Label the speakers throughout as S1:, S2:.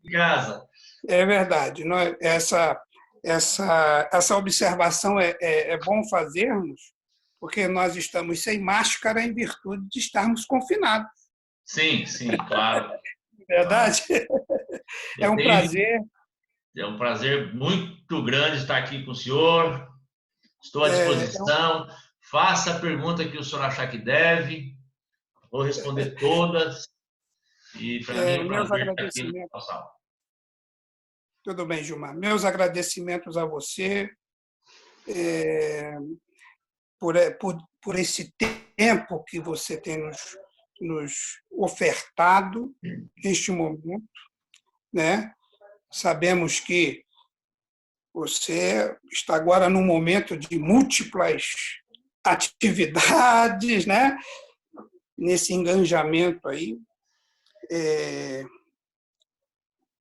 S1: em casa.
S2: É verdade. Essa observação é bom fazermos, porque nós estamos sem máscara em virtude de estarmos confinados.
S1: Sim, sim, claro. Claro.
S2: Verdade? É
S1: Eu
S2: um
S1: tenho,
S2: prazer.
S1: é um prazer muito grande estar aqui com o senhor. Estou à
S2: É,
S1: disposição. Faça a pergunta que o senhor achar que deve. Vou responder todas. E para mim é um
S2: meus
S1: prazer estar aqui no
S2: agradecimentos.
S1: sala.
S2: Tudo bem, Gilmar. Meus agradecimentos a você por esse tempo que você tem nos ofertado neste momento, né? Sabemos que você está agora num momento de múltiplas atividades, né? Nesse engajamento aí,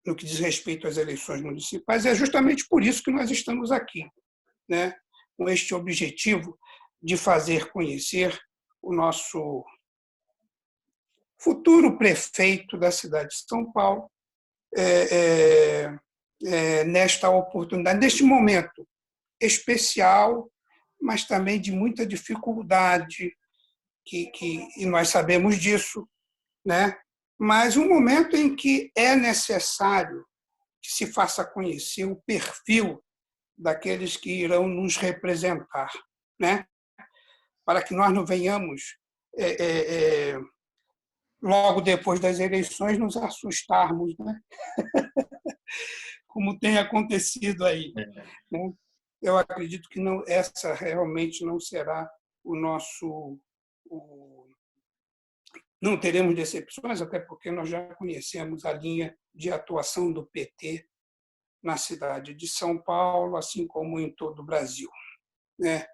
S2: no que diz respeito às eleições municipais. É justamente por isso que nós estamos aqui, né? Com este objetivo de fazer conhecer o nosso futuro prefeito da cidade de São Paulo, nesta oportunidade, neste momento especial, mas também de muita dificuldade, e nós sabemos disso, né? Mas um momento em que é necessário que se faça conhecer o perfil daqueles que irão nos representar, né? Para que nós não venhamos, logo depois das eleições, nos assustarmos, né? Como tem acontecido aí, né? Eu acredito que não, essa realmente não será o nosso. Não teremos decepções, até porque nós já conhecemos a linha de atuação do PT na cidade de São Paulo, assim como em todo o Brasil, né?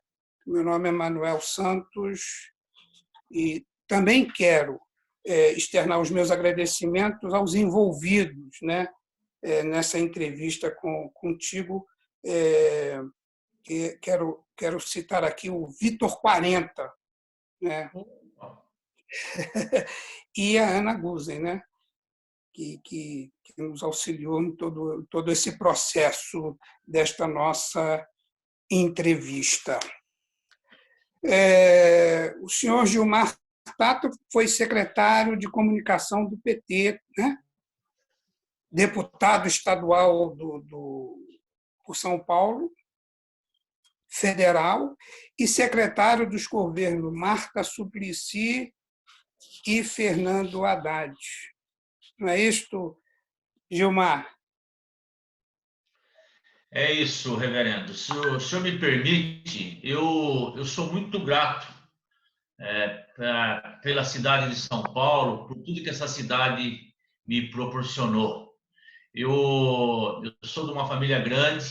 S2: Meu nome é Manuel Santos e também quero externar os meus agradecimentos aos envolvidos, né, nessa entrevista contigo. Quero citar aqui o Vitor 40, né, e a Ana Guzen, né, que nos auxiliou em todo esse processo desta nossa entrevista. O senhor Gilmar Tato foi secretário de comunicação do PT, né? Deputado estadual por São Paulo, federal, e secretário dos governos Marta Suplicy e Fernando Haddad. Não é isto, Gilmar?
S1: É isso, reverendo. Se o senhor me permite, eu sou muito grato pela cidade de São Paulo, por tudo que essa cidade me proporcionou. Eu sou de uma família grande,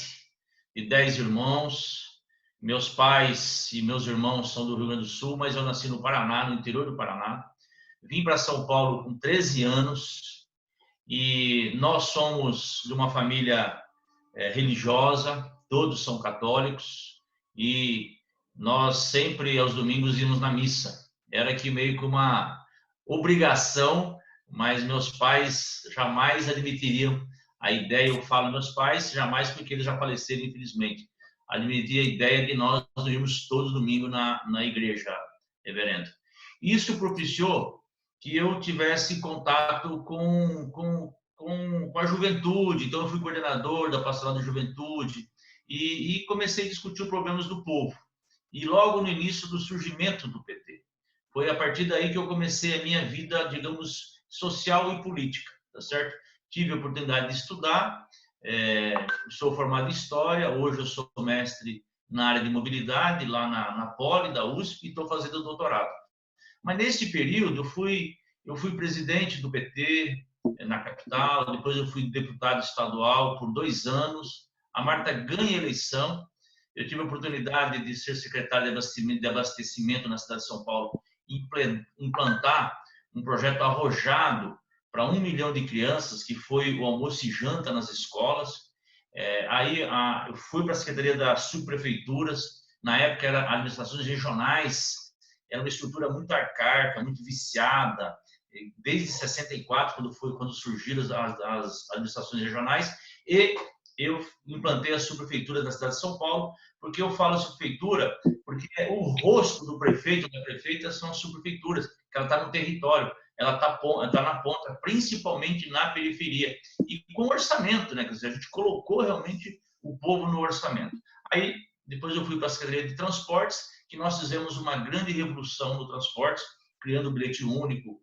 S1: de 10 irmãos. Meus pais e meus irmãos são do Rio Grande do Sul, mas eu nasci no Paraná, no interior do Paraná. Vim para São Paulo com 13 anos e nós somos de uma família religiosa, todos são católicos e nós sempre aos domingos íamos na missa. Era que meio que uma obrigação, mas meus pais jamais admitiriam a ideia, eu falo meus pais, jamais porque eles já faleceram, infelizmente, admitir a ideia de nós irmos todos domingo na igreja, reverendo. Isso propiciou que eu tivesse contato com a juventude, então eu fui coordenador da Pastoral da Juventude e comecei a discutir os problemas do povo. E logo no início do surgimento do PT. Foi a partir daí que eu comecei a minha vida, digamos, social e política, tá certo? Tive a oportunidade de estudar, sou formado em História, hoje eu sou mestre na área de mobilidade, lá na Poli, da USP, e estou fazendo doutorado. Mas nesse período eu fui presidente do PT na capital, depois eu fui deputado estadual por 2 anos. A Marta ganha a eleição. Eu tive a oportunidade de ser secretário de abastecimento na cidade de São Paulo e implantar um projeto arrojado para 1 milhão de crianças, que foi o almoço e janta nas escolas. Aí eu fui para a Secretaria das Subprefeituras, na época era administrações regionais, era uma estrutura muito arcaica, muito viciada, desde 64, quando surgiram as administrações regionais, e eu implantei a subprefeitura da cidade de São Paulo. Porque eu falo subprefeitura? Porque o rosto do prefeito ou da prefeita são as subprefeituras, que ela está no território, ela está na ponta, principalmente na periferia, e com orçamento, né? Quer dizer, a gente colocou realmente o povo no orçamento. Aí, depois eu fui para a Secretaria de Transportes, que nós fizemos uma grande revolução no transporte, criando o bilhete único,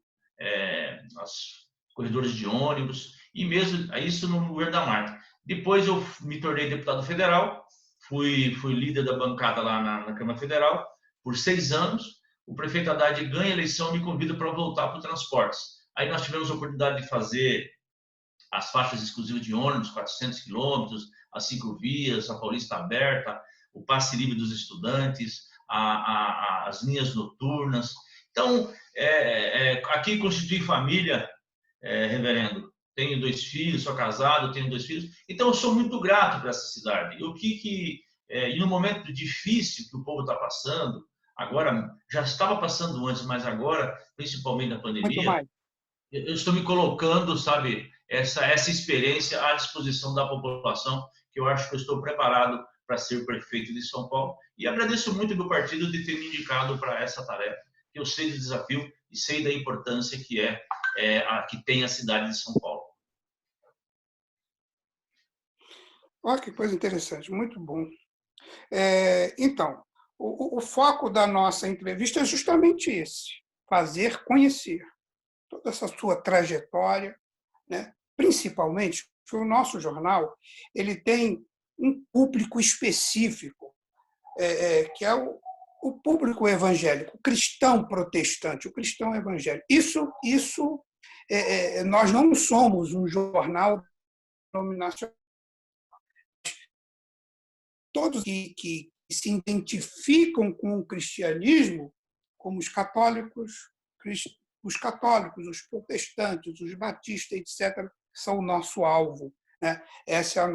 S1: os corredores de ônibus, e mesmo isso no governo da Marta. Depois eu me tornei deputado federal, fui líder da bancada lá na Câmara Federal por 6 anos. O prefeito Haddad ganha a eleição e me convida para voltar para o transportes. Aí nós tivemos a oportunidade de fazer as faixas exclusivas de ônibus, 400 quilômetros, as ciclovias, a Paulista aberta, o passe livre dos estudantes, as linhas noturnas. Então, aqui constitui família, reverendo. Tenho 2 filhos, sou casado, tenho 2 filhos. Então, eu sou muito grato para essa cidade. E no momento difícil que o povo está passando, agora, já estava passando antes, mas agora, principalmente na pandemia, eu estou me colocando, sabe, essa experiência à disposição da população, que eu acho que eu estou preparado para ser prefeito de São Paulo. E agradeço muito do partido de ter me indicado para essa tarefa, que eu sei do desafio e sei da importância que tem a cidade de São Paulo.
S2: Olha que coisa interessante, muito bom. Então, o foco da nossa entrevista é justamente esse, fazer conhecer toda essa sua trajetória, né? Principalmente porque o nosso jornal ele tem um público específico, que é o público evangélico, o cristão protestante, o cristão evangélico. Isso nós não somos um jornal denominacional. Todos que se identificam com o cristianismo, como os católicos, os protestantes, os batistas, etc., são o nosso alvo, né? Essa é a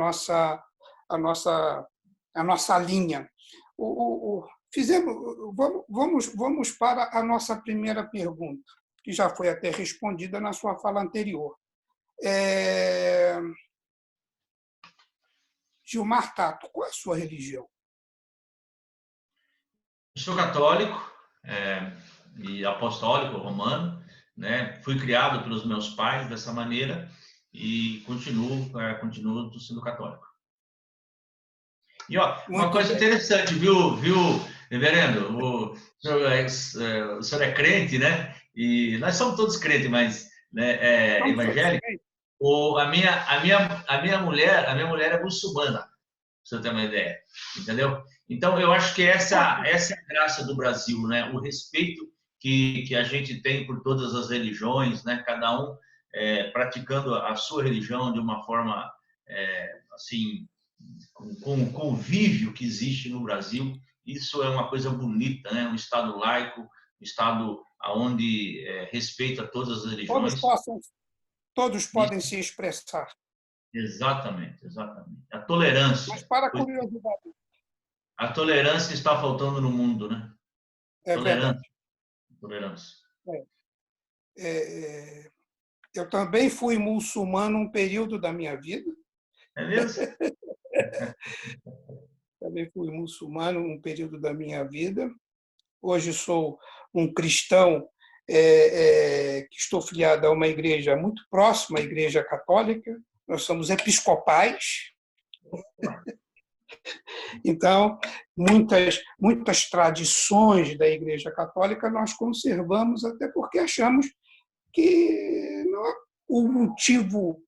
S2: nossa linha. Vamos para a nossa primeira pergunta, que já foi até respondida na sua fala anterior. Gilmar Tato, qual é a sua religião?
S1: Eu sou católico e apostólico romano, né? Fui criado pelos meus pais dessa maneira e continuo sendo católico. E uma coisa interessante, viu, reverendo? O senhor é crente, né? E nós somos todos crentes, mas né, evangélico. A minha mulher é muçulmana, para você ter uma ideia, entendeu? Então eu acho que essa é a graça do Brasil, né? O respeito que a gente tem por todas as religiões, né? Cada um praticando a sua religião de uma forma assim, com o convívio que existe no Brasil. Isso é uma coisa bonita, né? Um Estado laico, um Estado onde respeita todas as religiões.
S2: Todos podem se expressar.
S1: Exatamente. A tolerância.
S2: Mas para a curiosidade.
S1: A tolerância está faltando no mundo, né? Tolerância.
S2: Eu também fui muçulmano um período da minha vida.
S1: É mesmo?
S2: Também fui muçulmano um período da minha vida. Hoje sou um cristão que estou filiado a uma igreja muito próxima à Igreja Católica. Nós somos episcopais. Então, muitas tradições da Igreja Católica nós conservamos, até porque achamos que não há um motivo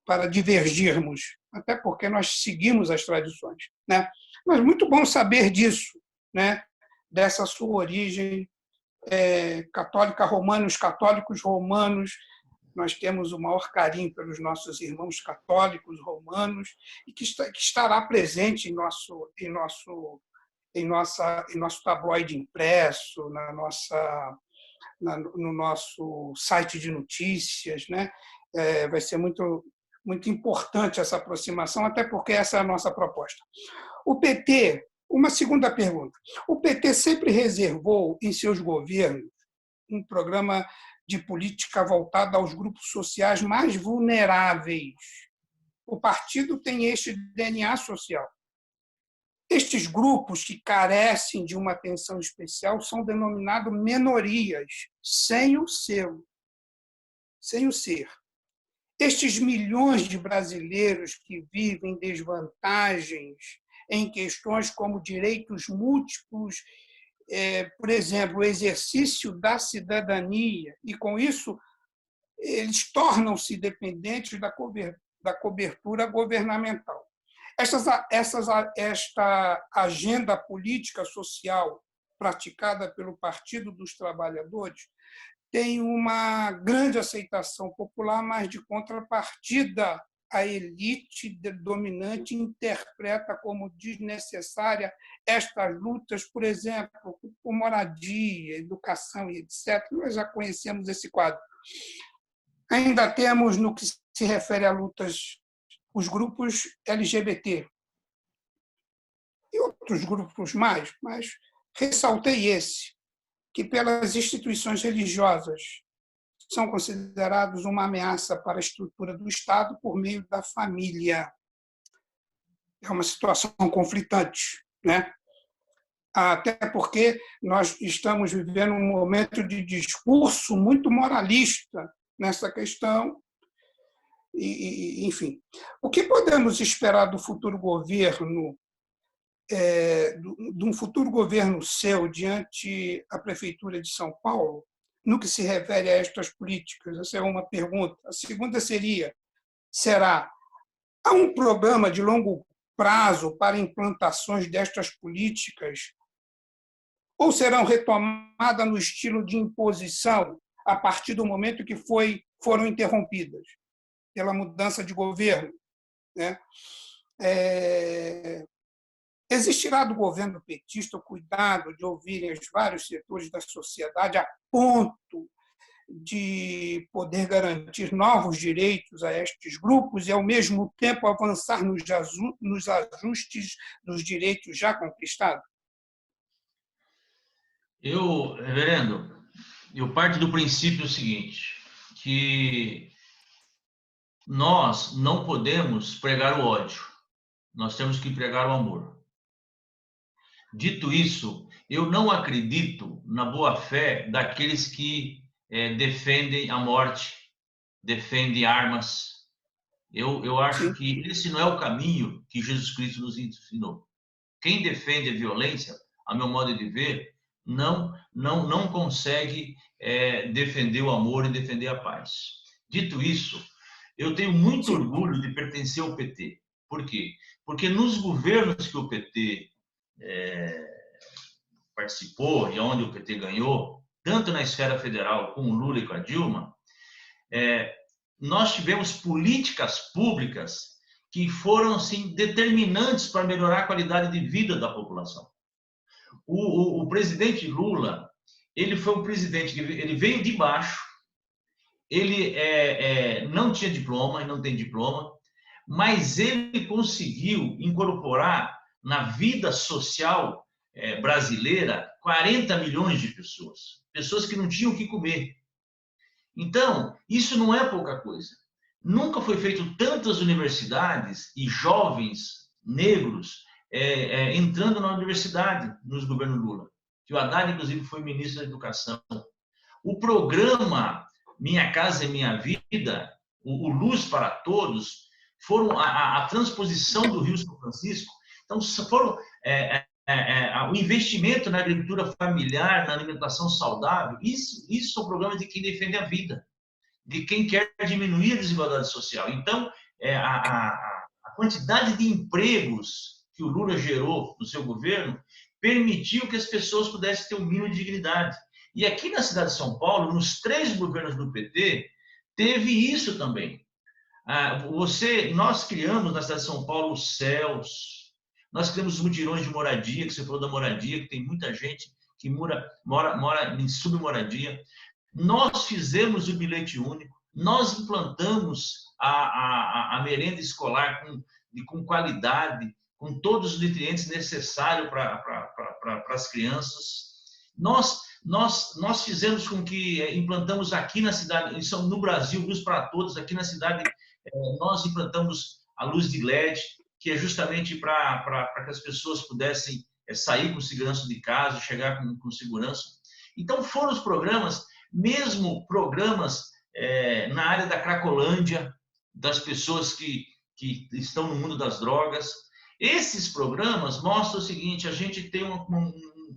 S2: para divergirmos, até porque nós seguimos as tradições, né? Mas muito bom saber disso, né? Dessa sua origem católica romana, os católicos romanos. Nós temos o maior carinho pelos nossos irmãos católicos romanos e que estará presente em nosso tabloide impresso, no nosso site de notícias, né? Vai ser muito importante essa aproximação, até porque essa é a nossa proposta. O PT, uma segunda pergunta. O PT sempre reservou em seus governos um programa de política voltada aos grupos sociais mais vulneráveis. O partido tem este DNA social. Estes grupos que carecem de uma atenção especial são denominados minorias, sem o ser. Estes milhões de brasileiros que vivem desvantagens em questões como direitos múltiplos, por exemplo, o exercício da cidadania, e com isso eles tornam-se dependentes da cobertura governamental. Esta agenda política social praticada pelo Partido dos Trabalhadores tem uma grande aceitação popular, mas, de contrapartida, a elite dominante interpreta como desnecessária estas lutas, por exemplo, por moradia, educação e etc. Nós já conhecemos esse quadro. Ainda temos, no que se refere a lutas, os grupos LGBT e outros grupos mais, mas ressaltei esse, que pelas instituições religiosas são considerados uma ameaça para a estrutura do Estado por meio da família. É uma situação conflitante, né? Até porque nós estamos vivendo um momento de discurso muito moralista nessa questão. Enfim, o que podemos esperar do futuro governo, de um futuro governo seu diante a Prefeitura de São Paulo, no que se refere a estas políticas? Essa é uma pergunta. A segunda será, há um programa de longo prazo para implantações destas políticas ou serão retomadas no estilo de imposição a partir do momento que foram interrompidas pela mudança de governo, né? Existirá do governo petista o cuidado de ouvirem os vários setores da sociedade a ponto de poder garantir novos direitos a estes grupos e, ao mesmo tempo, avançar nos ajustes dos direitos já conquistados?
S1: Reverendo, eu parto do princípio seguinte, que nós não podemos pregar o ódio, nós temos que pregar o amor. Dito isso, eu não acredito na boa-fé daqueles que defendem a morte, defendem armas. Eu acho que esse não é o caminho que Jesus Cristo nos ensinou. Quem defende a violência, a meu modo de ver, não consegue defender o amor e defender a paz. Dito isso, eu tenho muito orgulho de pertencer ao PT. Por quê? Porque nos governos que o PT participou e onde o PT ganhou, tanto na esfera federal com o Lula e com a Dilma, nós tivemos políticas públicas que foram assim, determinantes para melhorar a qualidade de vida da população. O presidente Lula, ele foi um presidente que ele veio de baixo, ele não tinha diploma e não tem diploma, mas ele conseguiu incorporar na vida social brasileira 40 milhões de pessoas que não tinham o que comer. Então, isso não é pouca coisa. Nunca foi feito tantas universidades e jovens negros entrando na universidade nos governos Lula, que o Haddad, inclusive, foi ministro da Educação. O programa Minha Casa e Minha Vida, o Luz para Todos, foram a transposição do Rio São Francisco. Então, foram o investimento na agricultura familiar, na alimentação saudável. Isso são programas de quem defende a vida, de quem quer diminuir a desigualdade social. Então, a quantidade de empregos que o Lula gerou no seu governo permitiu que as pessoas pudessem ter um mínimo de dignidade. E aqui na cidade de São Paulo, nos 3 governos do PT, teve isso também. Nós criamos na cidade de São Paulo os CELS, nós criamos os mutirões de moradia, que você falou da moradia, que tem muita gente que mora em submoradia. Nós fizemos o bilhete único, nós implantamos a merenda escolar com qualidade, com todos os nutrientes necessários para as crianças. Nós Nós fizemos com que implantamos aqui na cidade, no Brasil, Luz para Todos, aqui na cidade, nós implantamos a luz de LED, que é justamente para que as pessoas pudessem sair com segurança de casa, chegar com segurança. Então, foram os programas, mesmo programas na área da Cracolândia, das pessoas que estão no mundo das drogas. Esses programas mostram o seguinte: a gente tem um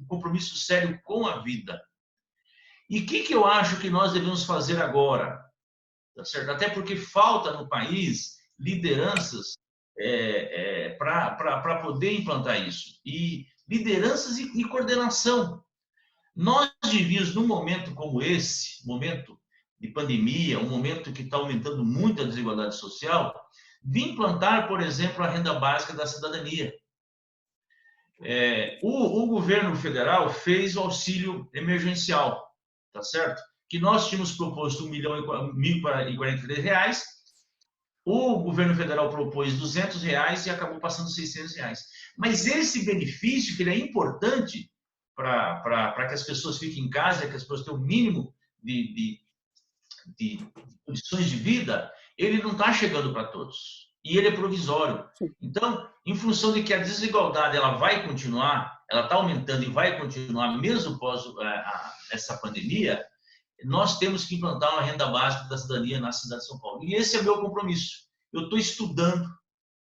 S1: compromisso sério com a vida. E o que eu acho que nós devemos fazer agora? Tá certo? Até porque falta no país lideranças para poder implantar isso. E lideranças e coordenação. Nós devíamos, num momento como esse, momento de pandemia, um momento que está aumentando muito a desigualdade social, de implantar, por exemplo, a renda básica da cidadania. O governo federal fez o auxílio emergencial, tá certo? Que nós tínhamos proposto R$1.043, o governo federal propôs R$200 e acabou passando R$600. Mas esse benefício, que ele é importante para que as pessoas fiquem em casa, que as pessoas tenham o mínimo de condições de vida, ele não está chegando para todos. E ele é provisório. Então, em função de que a desigualdade ela vai continuar, ela está aumentando e vai continuar mesmo após essa pandemia, nós temos que implantar uma renda básica da cidadania na cidade de São Paulo. E esse é o meu compromisso. Eu estou estudando,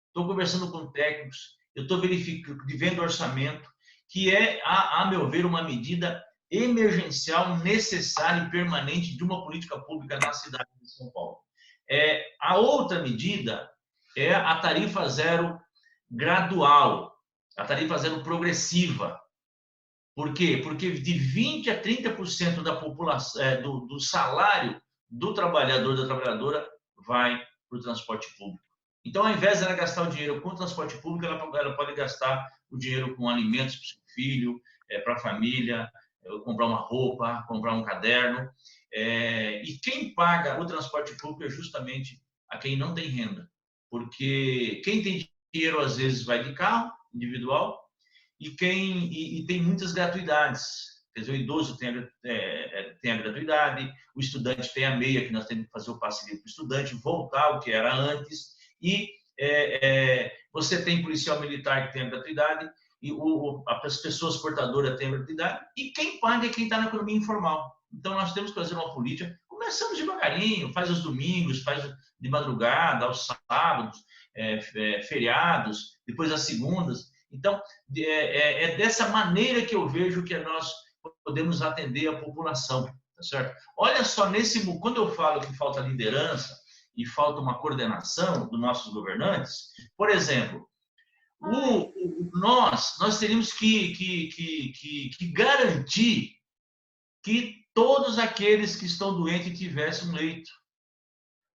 S1: estou conversando com técnicos, eu estou verificando, vendo orçamento, que é, a meu ver, uma medida emergencial, necessária e permanente de uma política pública na cidade de São Paulo. A outra medida é a tarifa zero gradual, a tarifa zero progressiva. Por quê? Porque de 20% a 30% da população, do salário do trabalhador, da trabalhadora, vai para o transporte público. Então, ao invés de ela gastar o dinheiro com o transporte público, ela pode gastar o dinheiro com alimentos para o seu filho, para a família, comprar uma roupa, comprar um caderno. E quem paga o transporte público é justamente a quem não tem renda. Porque quem tem dinheiro, às vezes, vai de carro individual, e tem muitas gratuidades. Quer dizer, o idoso tem a gratuidade, o estudante tem a meia, que nós temos que fazer o passe livre para o estudante, voltar ao que era antes, e você tem policial militar que tem a gratuidade, e as pessoas portadoras têm a gratuidade, e quem paga é quem está na economia informal. Então, nós temos que fazer uma política. Começamos devagarinho, faz aos domingos, faz de madrugada, aos sábados, feriados, depois às segundas. Então, dessa maneira que eu vejo que nós podemos atender a população, tá certo? Olha só, quando eu falo que falta liderança e falta uma coordenação dos nossos governantes, por exemplo, nós teríamos que garantir que todos aqueles que estão doentes tivessem um leito.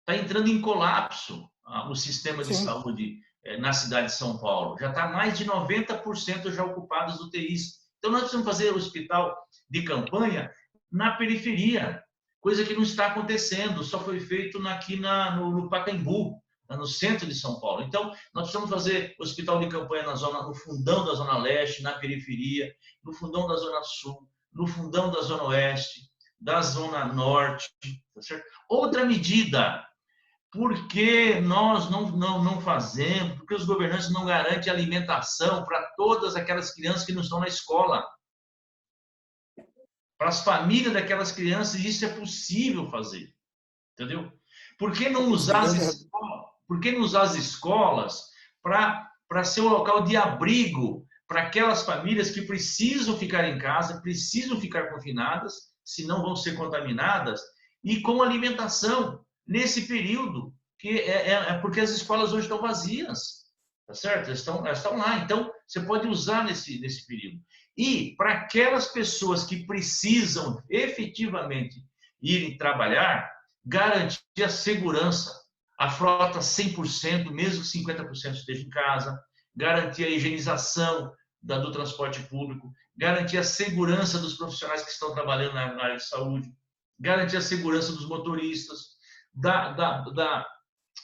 S1: Está entrando em colapso o sistema de saúde na cidade de São Paulo. Já está mais de 90% já ocupados UTIs. Então, nós precisamos fazer hospital de campanha na periferia, coisa que não está acontecendo, só foi feito aqui no Pacaembu, no centro de São Paulo. Então, nós precisamos fazer hospital de campanha no fundão da Zona Leste, na periferia, no fundão da Zona Sul, no fundão da Zona Oeste, da Zona Norte. Tá certo? Outra medida, por que nós não fazemos, porque os governantes não garantem alimentação para todas aquelas crianças que não estão na escola? Para as famílias daquelas crianças, isso é possível fazer. Entendeu? Por que não usar as escolas para ser um local de abrigo para aquelas famílias que precisam ficar em casa, precisam ficar confinadas, senão vão ser contaminadas, e com alimentação nesse período, porque as escolas hoje estão vazias, tá certo? Elas estão lá, então você pode usar nesse período. E para aquelas pessoas que precisam efetivamente irem trabalhar, garantir a segurança, a frota 100%, mesmo que 50% esteja em casa, garantir a higienização do transporte público, garantir a segurança dos profissionais que estão trabalhando na área de saúde, garantir a segurança dos motoristas,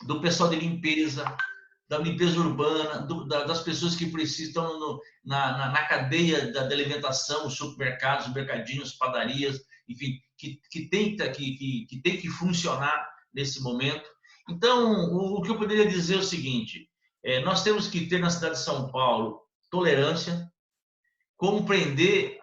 S1: do pessoal de limpeza, da limpeza urbana, das pessoas que precisam na cadeia da alimentação, os supermercados, mercadinhos, padarias, enfim, que tem que funcionar nesse momento. Então, o que eu poderia dizer é o seguinte: nós temos que ter na cidade de São Paulo tolerância, compreender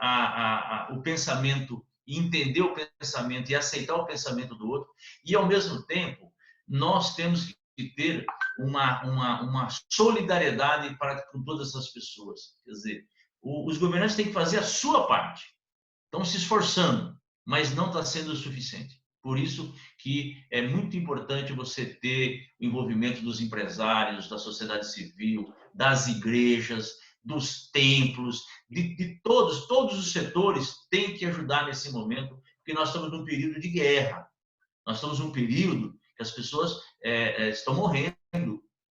S1: o pensamento, entender o pensamento e aceitar o pensamento do outro, e, ao mesmo tempo, nós temos que ter uma solidariedade com todas essas pessoas. Quer dizer, os governantes têm que fazer a sua parte. Estão se esforçando, mas não está sendo o suficiente. Por isso que é muito importante você ter o envolvimento dos empresários, da sociedade civil, das igrejas, dos templos, de todos os setores têm que ajudar nesse momento, porque nós estamos num período de guerra. Nós estamos num período que as pessoas estão morrendo.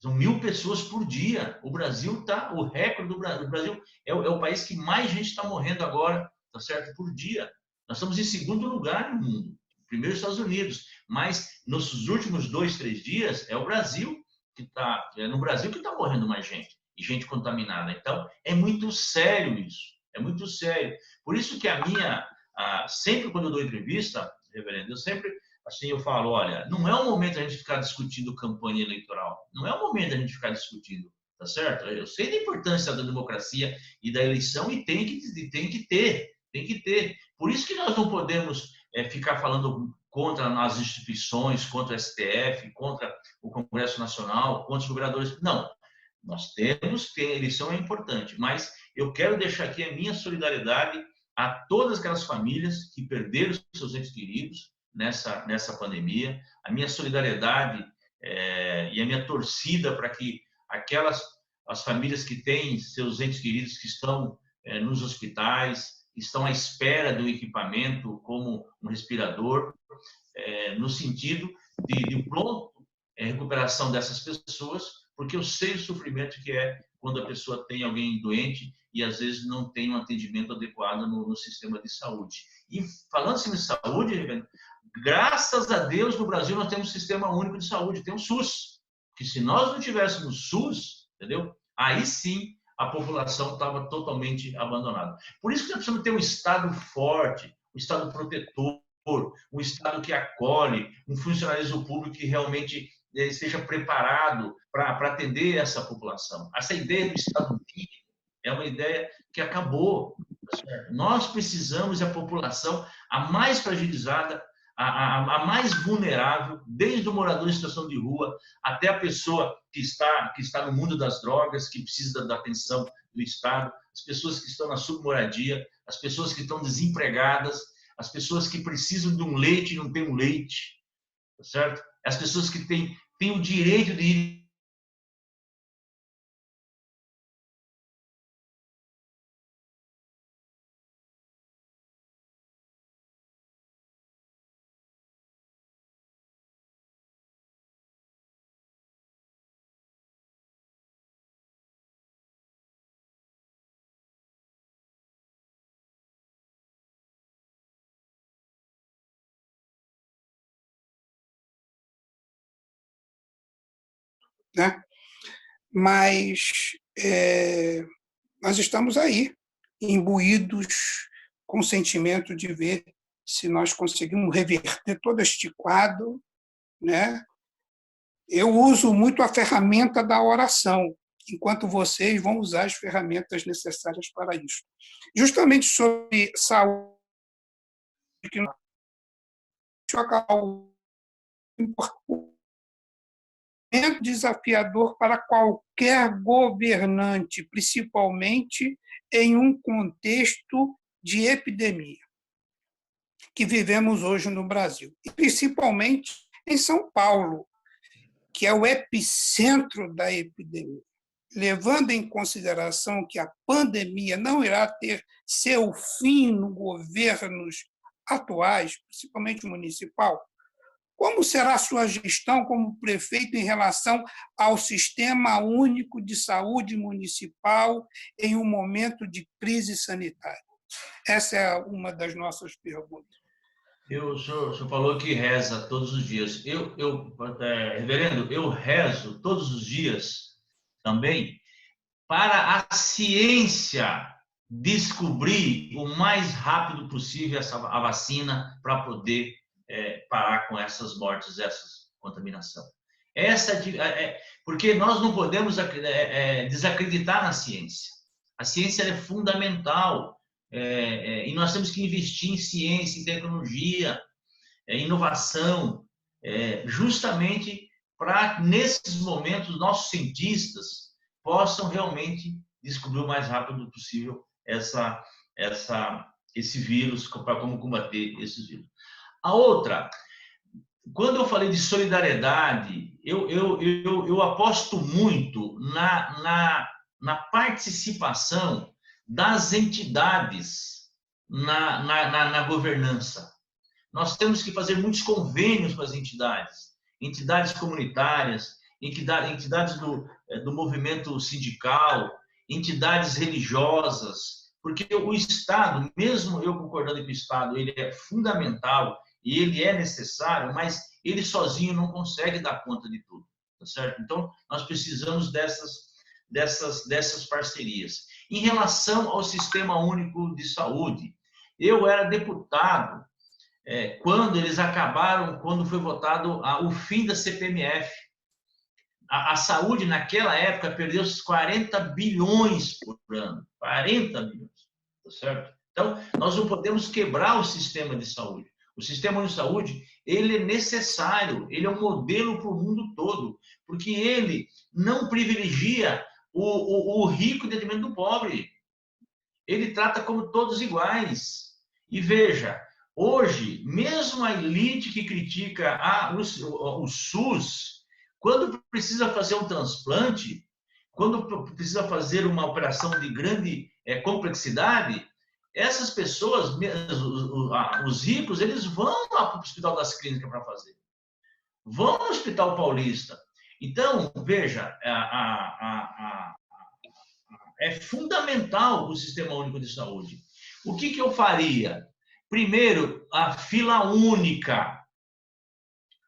S1: São 1.000 pessoas por dia. O Brasil está, o recorde do Brasil. O Brasil é o país que mais gente está morrendo agora, tá certo? Por dia. Nós estamos em segundo lugar no mundo. Primeiro, Estados Unidos. Mas nos últimos 2, 3 dias é o Brasil que está, no Brasil que está morrendo mais gente e gente contaminada. Então é muito sério isso. É muito sério. Por isso que sempre quando eu dou entrevista, reverendo, eu sempre assim eu falo, olha, não é o momento a gente ficar discutindo campanha eleitoral, não é o momento a gente ficar discutindo, tá certo? Eu sei da importância da democracia e da eleição e tem que ter. Por isso que nós não podemos ficar falando contra as instituições, contra o STF, contra o Congresso Nacional, contra os governadores. Não, nós temos que ter, a eleição é importante, mas eu quero deixar aqui a minha solidariedade a todas aquelas famílias que perderam seus entes queridos nessa pandemia, a minha solidariedade e a minha torcida para que as famílias que têm seus entes queridos que estão nos hospitais, estão à espera do equipamento como um respirador, no sentido de pronto recuperação dessas pessoas, porque eu sei o sofrimento que é quando a pessoa tem alguém doente e às vezes não tem um atendimento adequado no sistema de saúde. E falando-se em saúde, graças a Deus no Brasil nós temos um sistema único de saúde, tem o SUS, que se nós não tivéssemos SUS, entendeu? Aí sim a população estava totalmente abandonada. Por isso que nós precisamos ter um Estado forte, um Estado protetor, um Estado que acolhe, um funcionalismo público que realmente esteja preparado para atender essa população. Essa ideia do Estado mínimo é uma ideia que acabou. Nós precisamos da população a mais fragilizada, a mais vulnerável, desde o morador em situação de rua até a pessoa que está no mundo das drogas, que precisa da atenção do Estado, as pessoas que estão na submoradia, as pessoas que estão desempregadas, as pessoas que precisam de um leite e não têm um leite, tá certo? As pessoas que têm o direito de ir
S2: né? Mas nós estamos aí, imbuídos com o sentimento de ver se nós conseguimos reverter todo este quadro, né? Eu uso muito a ferramenta da oração, enquanto vocês vão usar as ferramentas necessárias para isso. Justamente sobre saúde, que é desafiador para qualquer governante, principalmente em um contexto de epidemia que vivemos hoje no Brasil, e principalmente em São Paulo, que é o epicentro da epidemia. Levando em consideração que a pandemia não irá ter seu fim nos governos atuais, principalmente municipal, como será a sua gestão como prefeito em relação ao Sistema Único de Saúde Municipal em um momento de crise sanitária? Essa é uma das nossas perguntas.
S1: O senhor falou que reza todos os dias. Reverendo, eu rezo todos os dias também para a ciência descobrir o mais rápido possível a vacina para poder parar com essas mortes, essa contaminação. Porque nós não podemos desacreditar na ciência. A ciência é fundamental e nós temos que investir em ciência, em tecnologia, inovação, justamente para, nesses momentos, nossos cientistas possam realmente descobrir o mais rápido possível esse vírus, para como combater esse vírus. A outra, quando eu falei de solidariedade, eu aposto muito na participação das entidades na governança. Nós temos que fazer muitos convênios com as entidades comunitárias, entidades do movimento sindical, entidades religiosas, porque o Estado, mesmo eu concordando que o Estado ele é fundamental e ele é necessário, mas ele sozinho não consegue dar conta de tudo, tá certo? Então, nós precisamos dessas parcerias. Em relação ao Sistema Único de Saúde, eu era deputado quando eles acabaram, quando foi votado o fim da CPMF. A saúde, naquela época, perdeu 40 bilhões por ano. 40 bilhões, tá certo? Então, nós não podemos quebrar o sistema de saúde. O sistema de saúde, ele é necessário, ele é um modelo para o mundo todo, porque ele não privilegia o rico em detrimento do pobre. Ele trata como todos iguais. E veja, hoje, mesmo a elite que critica o SUS, quando precisa fazer um transplante, quando precisa fazer uma operação de grande complexidade, essas pessoas, os ricos, eles vão lá para o Hospital das Clínicas para fazer. Vão no Hospital Paulista. Então, veja, é fundamental o Sistema Único de Saúde. O que eu faria? Primeiro, a fila única.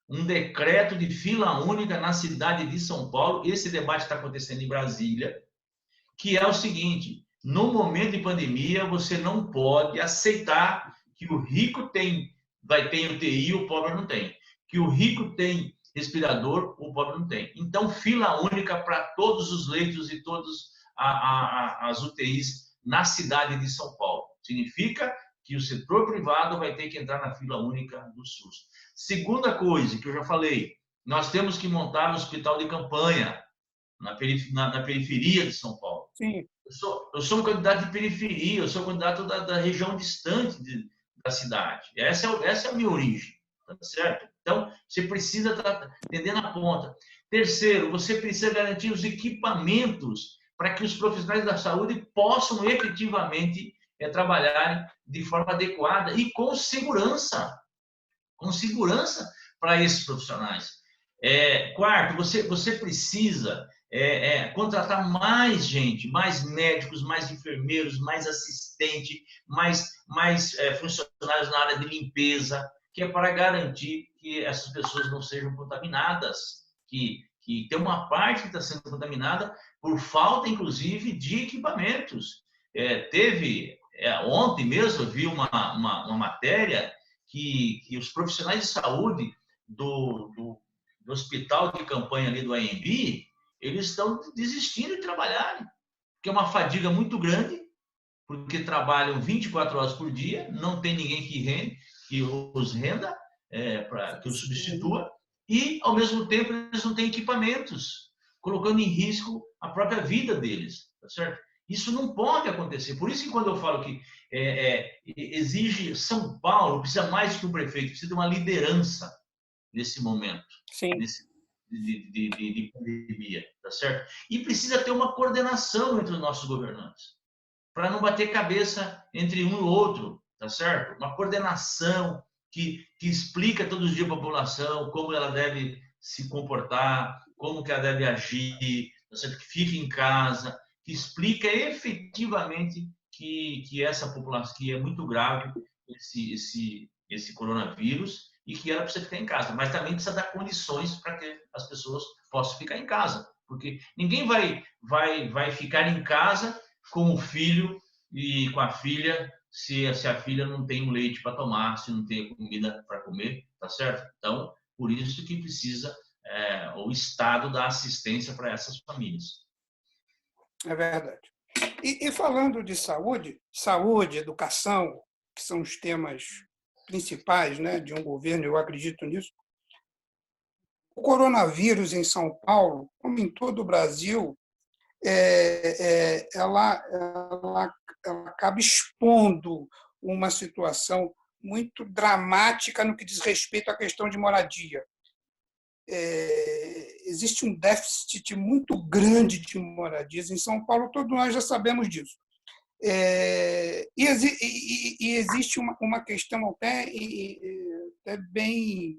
S1: Um decreto de fila única na cidade de São Paulo. Esse debate está acontecendo em Brasília, que é o seguinte: no momento de pandemia, você não pode aceitar que o rico vai ter UTI e o pobre não tem. Que o rico tem respirador, o pobre não tem. Então, fila única para todos os leitos e todas as UTIs na cidade de São Paulo. Significa que o setor privado vai ter que entrar na fila única do SUS. Segunda coisa que eu já falei, nós temos que montar um hospital de campanha na periferia de São Paulo.
S2: Sim.
S1: Eu sou um candidato de periferia, eu sou um candidato da região distante da cidade. Essa é a minha origem, tá certo? Então, você precisa estar atendendo a ponta. Terceiro, você precisa garantir os equipamentos para que os profissionais da saúde possam efetivamente trabalhar de forma adequada e com segurança para esses profissionais. Quarto, você precisa contratar mais gente, mais médicos, mais enfermeiros, mais assistente, mais funcionários na área de limpeza, que é para garantir que essas pessoas não sejam contaminadas, que tem uma parte que está sendo contaminada por falta, inclusive, de equipamentos. Ontem mesmo eu vi uma matéria que os profissionais de saúde do hospital de campanha ali do AMB, eles estão desistindo de trabalhar, porque é uma fadiga muito grande, porque trabalham 24 horas por dia, não tem ninguém que os renda, que os substitua, e, ao mesmo tempo, eles não têm equipamentos, colocando em risco a própria vida deles, tá certo? Isso não pode acontecer. Por isso que quando eu falo que exige São Paulo, precisa mais que um prefeito, precisa de uma liderança nesse momento, de pandemia, tá certo? E precisa ter uma coordenação entre os nossos governantes, para não bater cabeça entre um e outro, tá certo? Uma coordenação que explica todos os dias para a população como ela deve se comportar, como que ela deve agir, tá certo? Que fique em casa, que explica efetivamente que essa população, que é muito grave esse coronavírus e que ela precisa ficar em casa, mas também precisa dar condições para que as pessoas possam ficar em casa. porque ninguém vai ficar em casa com o filho e com a filha se a filha não tem um leite para tomar, se não tem comida para comer, tá certo? Então, por isso que precisa o Estado dar assistência para essas famílias.
S2: É verdade. E falando de saúde, educação, que são os temas principais, né, de um governo, eu acredito nisso. O coronavírus em São Paulo, como em todo o Brasil, ela acaba expondo uma situação muito dramática no que diz respeito à questão de moradia. Existe um déficit muito grande de moradias em São Paulo, todos nós já sabemos disso. E existe uma questão até bem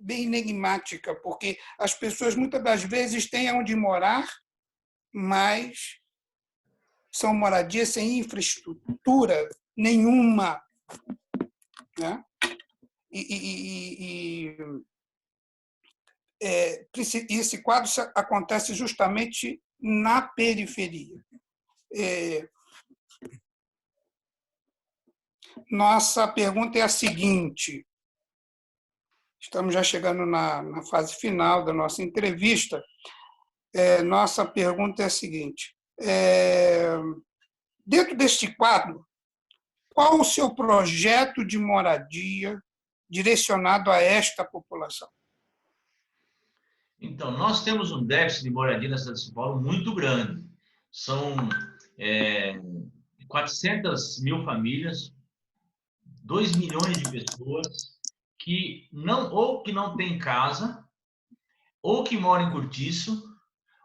S2: enigmática, porque as pessoas muitas das vezes têm onde morar, mas são moradias sem infraestrutura nenhuma, né? E esse quadro acontece justamente na periferia. Nossa pergunta é a seguinte: estamos já chegando na fase final da nossa entrevista. Nossa pergunta é a seguinte: dentro deste quadro, qual o seu projeto de moradia direcionado a esta população?
S1: Então, nós temos um déficit de moradia na cidade de São Paulo muito grande. São 400 mil famílias, 2 milhões de pessoas que não têm casa, ou que moram em cortiço,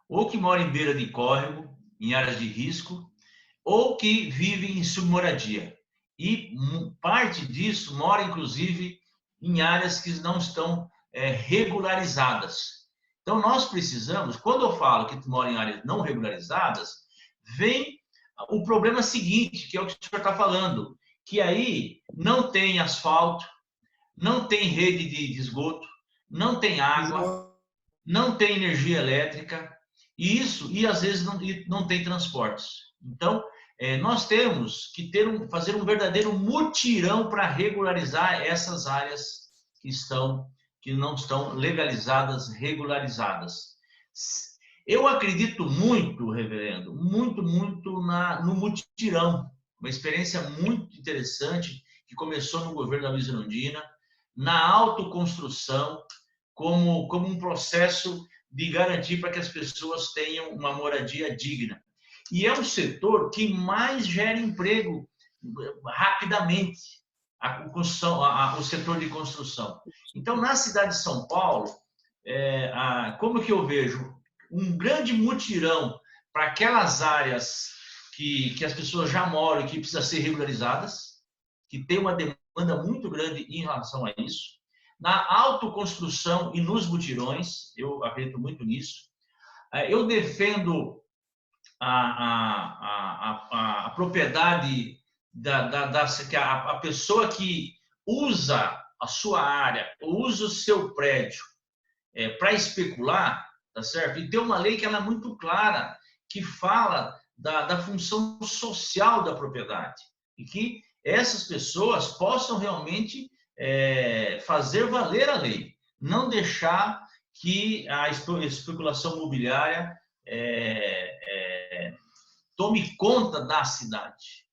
S1: ou que moram em beira de córrego, em áreas de risco, ou que vivem em submoradia. E parte disso mora, inclusive, em áreas que não estão regularizadas. Então, nós precisamos, quando eu falo que mora em áreas não regularizadas, vem o problema seguinte, que é o que o senhor está falando, que aí não tem asfalto, não tem rede de esgoto, não tem água, não tem energia elétrica, e às vezes não tem transportes. Então, nós temos que fazer um verdadeiro mutirão para regularizar essas áreas que não estão legalizadas, regularizadas. Eu acredito muito, reverendo, muito no mutirão, uma experiência muito interessante que começou no governo da Luiza Erundina, na autoconstrução, como um processo de garantir para que as pessoas tenham uma moradia digna. E é um setor que mais gera emprego rapidamente, o setor de construção. Então, na cidade de São Paulo, como que eu vejo? Um grande mutirão para aquelas áreas que as pessoas já moram e que precisam ser regularizadas, que tem uma demanda muito grande em relação a isso. Na autoconstrução e nos mutirões, eu acredito muito nisso. Eu defendo a propriedade a pessoa que usa a sua área, usa o seu prédio para especular, tá certo? E tem uma lei que ela é muito clara, que fala da função social da propriedade e que essas pessoas possam realmente fazer valer a lei, não deixar que a especulação imobiliária tome conta da cidade.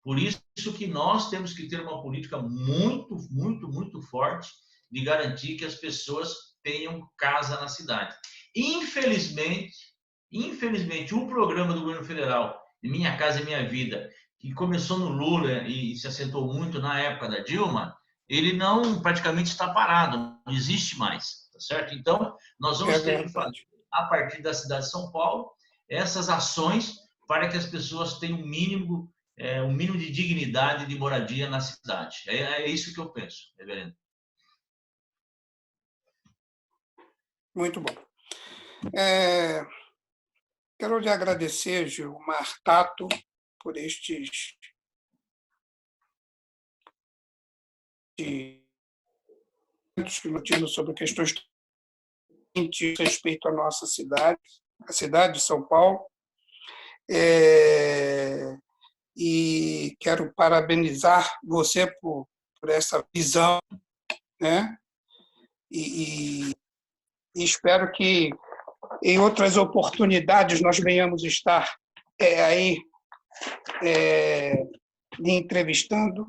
S1: Por isso que nós temos que ter uma política muito forte de garantir que as pessoas tenham casa na cidade. Infelizmente, o programa do governo federal, Minha Casa e Minha Vida, que começou no Lula e se assentou muito na época da Dilma, ele não praticamente está parado, não existe mais, tá certo? Então, nós vamos ter que fazer, a partir da cidade de São Paulo, essas ações para que as pessoas tenham um mínimo de dignidade de moradia na cidade. É isso que eu penso, reverendo.
S2: Muito bom. Quero lhe agradecer, Gilmar Tato, por estes sobre questões respeito à nossa cidade, a cidade de São Paulo. E quero parabenizar você por essa visão, né? E espero que em outras oportunidades nós venhamos estar aí lhe entrevistando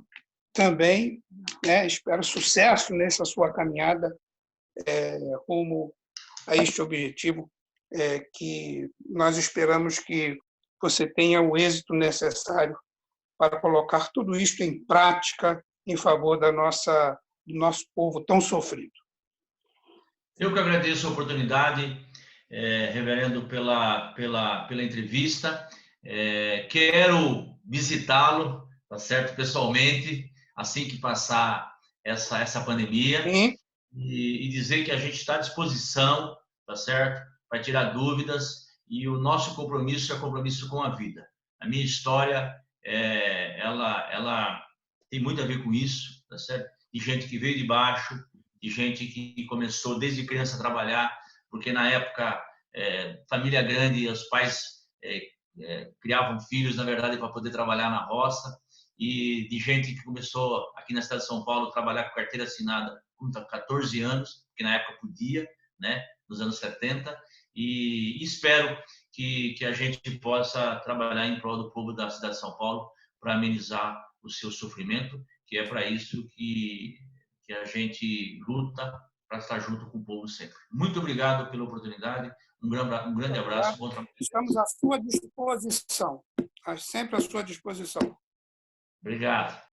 S2: também, né? Espero sucesso nessa sua caminhada rumo a este objetivo, que nós esperamos que você tenha o êxito necessário para colocar tudo isso em prática em favor do nosso povo tão sofrido.
S1: Eu que agradeço a oportunidade, reverendo, pela entrevista. Quero visitá-lo, tá certo, pessoalmente, assim que passar essa pandemia, e dizer que a gente está à disposição, tá certo, para tirar dúvidas, e o nosso compromisso é compromisso com a vida. A minha história, ela tem muito a ver com isso, tá certo? De gente que veio de baixo, de gente que começou desde criança a trabalhar, porque na época, família grande, os pais criavam filhos, na verdade, para poder trabalhar na roça, e de gente que começou aqui na cidade de São Paulo a trabalhar com carteira assinada com 14 anos, que na época podia, né, nos anos 70, e espero que a gente possa trabalhar em prol do povo da cidade de São Paulo para amenizar o seu sofrimento, que é para isso que a gente luta, para estar junto com o povo sempre. Muito obrigado pela oportunidade, um grande abraço, bom trabalho.
S2: Estamos à sua disposição, sempre à sua disposição.
S1: Obrigado.